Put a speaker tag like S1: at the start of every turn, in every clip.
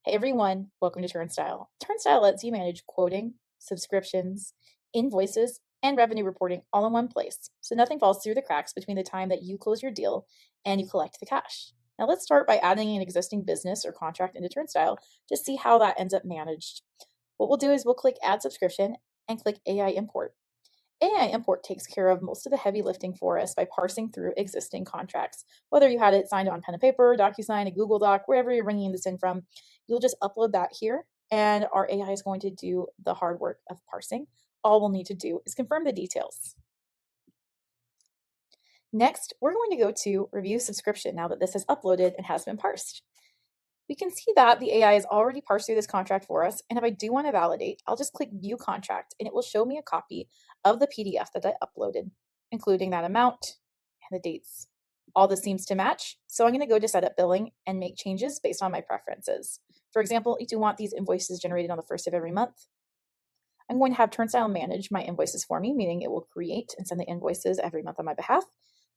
S1: Hey everyone, welcome to Turnstile. Turnstile lets you manage quoting, subscriptions, invoices, and revenue reporting all in one place, so nothing falls through the cracks between the time that you close your deal and you collect the cash. Now let's start by adding an existing business or contract into Turnstile to see how that ends up managed. What we'll do is we'll click Add Subscription and click AI Import. AI import takes care of most of the heavy lifting for us by parsing through existing contracts. Whether you had it signed on pen and paper, DocuSign, a Google Doc, wherever you're bringing this in from, you'll just upload that here, and our AI is going to do the hard work of parsing. All we'll need to do is confirm the details. Next, we're going to go to Review Subscription now that this is uploaded and has been parsed. We can see that the AI has already parsed through this contract for us, and if I do want to validate, I'll just click View Contract, and it will show me a copy of the PDF that I uploaded, including that amount and the dates. All this seems to match, so I'm going to go to Setup Billing and make changes based on my preferences. For example, if you want these invoices generated on the first of every month, I'm going to have Turnstile manage my invoices for me, meaning it will create and send the invoices every month on my behalf.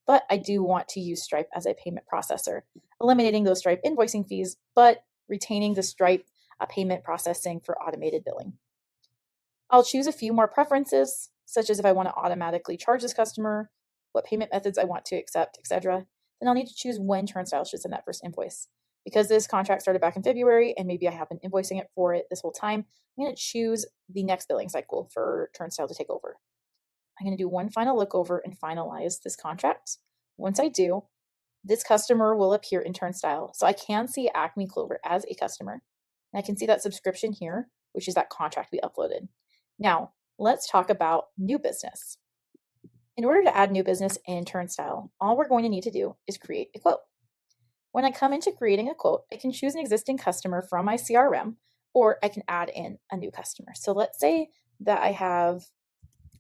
S1: But I do want to use Stripe as a payment processor, eliminating those Stripe invoicing fees, but retaining the Stripe payment processing for automated billing. I'll choose a few more preferences, such as if I want to automatically charge this customer, what payment methods I want to accept, etc. Then I'll need to choose when Turnstile should send that first invoice. Because this contract started back in February and maybe I have been invoicing it for it this whole time, I'm going to choose the next billing cycle for Turnstile to take over. I'm going to do one final look over and finalize this contract. Once I do, this customer will appear in Turnstile. So I can see Acme Clover as a customer. And I can see that subscription here, which is that contract we uploaded. Now, let's talk about new business. In order to add new business in Turnstile, all we're going to need to do is create a quote. When I come into creating a quote, I can choose an existing customer from my CRM, or I can add in a new customer. So let's say that I have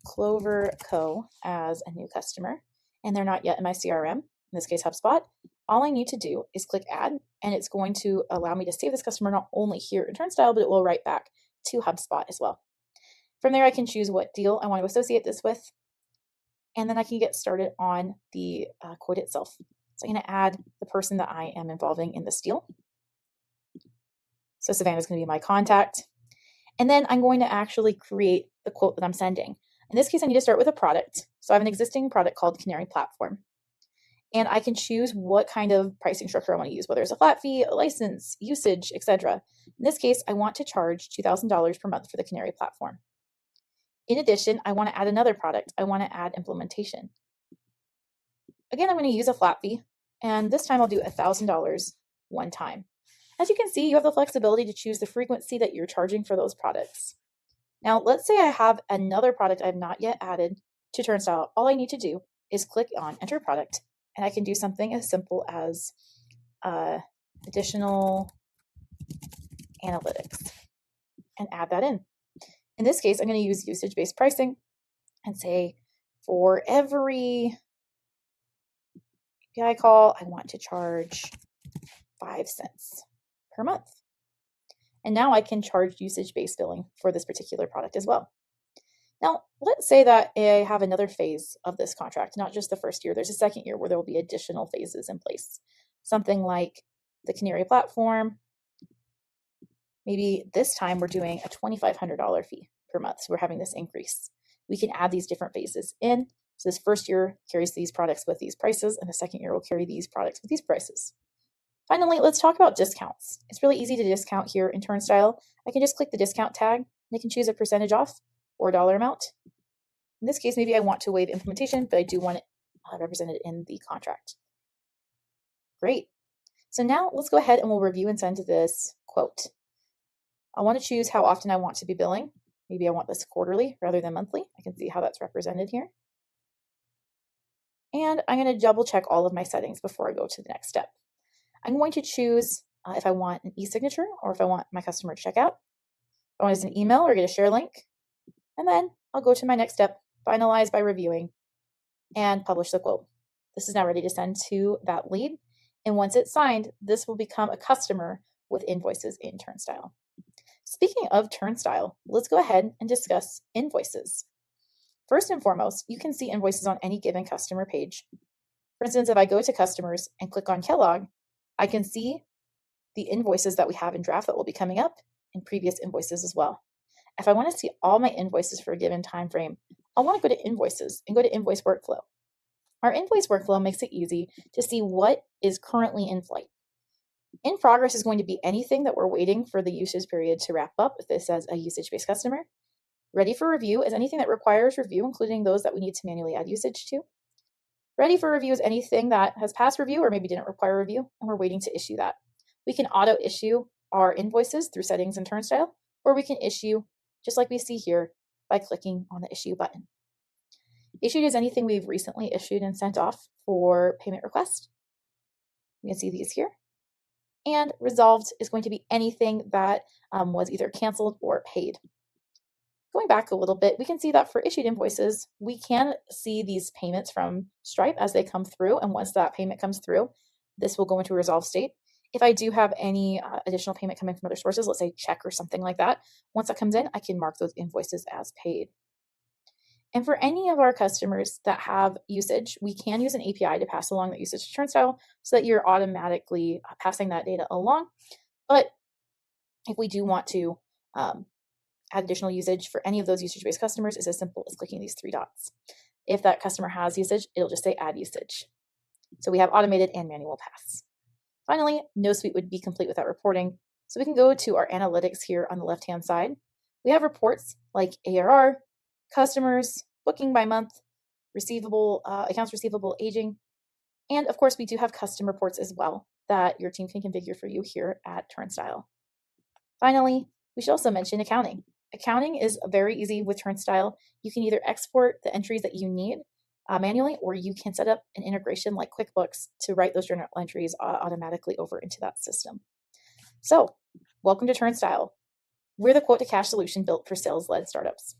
S1: Clover Co. as a new customer, and they're not yet in my CRM, in this case HubSpot. All I need to do is click Add, and it's going to allow me to save this customer not only here in Turnstile, but it will write back to HubSpot as well. From there, I can choose what deal I want to associate this with, and then I can get started on the quote itself. So I'm going to add the person that I am involving in this deal. So Savannah is going to be my contact. And then I'm going to actually create the quote that I'm sending. In this case, I need to start with a product. So I have an existing product called Canary Platform. And I can choose what kind of pricing structure I want to use, whether it's a flat fee, a license, usage, etc. In this case, I want to charge $2,000 per month for the Canary Platform. In addition, I want to add another product. I want to add implementation. Again, I'm going to use a flat fee, and this time I'll do $1,000 one time. As you can see, you have the flexibility to choose the frequency that you're charging for those products. Now, let's say I have another product I have not yet added to Turnstile. All I need to do is click on Enter Product, and I can do something as simple as additional analytics and add that in. In this case, I'm going to use usage-based pricing and say for every API call, I want to charge 5 cents per month. And now I can charge usage-based billing for this particular product as well. Now, let's say that I have another phase of this contract, not just the first year. There's a second year where there will be additional phases in place. Something like the Canary Platform. Maybe this time we're doing a $2,500 fee per month. So we're having this increase. We can add these different phases in. So this first year carries these products with these prices, and the second year will carry these products with these prices. Finally, let's talk about discounts. It's really easy to discount here in Turnstile. I can just click the discount tag, and I can choose a percentage off or a dollar amount. In this case, maybe I want to waive implementation, but I do want it represented in the contract. Great. So now let's go ahead and we'll review and send this quote. I want to choose how often I want to be billing. Maybe I want this quarterly rather than monthly. I can see how that's represented here. And I'm going to double check all of my settings before I go to the next step. I'm going to choose if I want an e-signature or if I want my customer to check out. If I want it as an email or get a share link. And then I'll go to my next step, finalize by reviewing, and publish the quote. This is now ready to send to that lead. And once it's signed, this will become a customer with invoices in Turnstile. Speaking of Turnstile, let's go ahead and discuss invoices. First and foremost, you can see invoices on any given customer page. For instance, if I go to customers and click on Kellogg, I can see the invoices that we have in draft that will be coming up and previous invoices as well. If I want to see all my invoices for a given time frame, I'll want to go to Invoices and go to Invoice Workflow. Our Invoice Workflow makes it easy to see what is currently in flight. In progress is going to be anything that we're waiting for the usage period to wrap up, if this says a usage-based customer. Ready for review is anything that requires review, including those that we need to manually add usage to. Ready for review is anything that has passed review or maybe didn't require review, and we're waiting to issue that. We can auto issue our invoices through settings in Turnstile, or we can issue, just like we see here, by clicking on the issue button. Issued is anything we've recently issued and sent off for payment request. You can see these here. And resolved is going to be anything that was either canceled or paid. Going back a little bit, we can see that for issued invoices, we can see these payments from Stripe as they come through. And once that payment comes through, this will go into a resolved state. If I do have any additional payment coming from other sources, let's say check or something like that, once that comes in, I can mark those invoices as paid. And for any of our customers that have usage, we can use an API to pass along that usage to Turnstile so that you're automatically passing that data along. But if we do want to add additional usage for any of those usage-based customers, it's as simple as clicking these three dots. If that customer has usage, it'll just say add usage. So we have automated and manual pass. Finally, no suite would be complete without reporting. So we can go to our analytics here on the left-hand side. We have reports like ARR, customers, booking by month, receivable, accounts receivable, aging, and of course we do have custom reports as well that your team can configure for you here at Turnstile. Finally, we should also mention accounting. Accounting is very easy with Turnstile. You can either export the entries that you need manually, or you can set up an integration like QuickBooks to write those journal entries automatically over into that system. So, welcome to Turnstile. We're the quote-to-cash solution built for sales-led startups.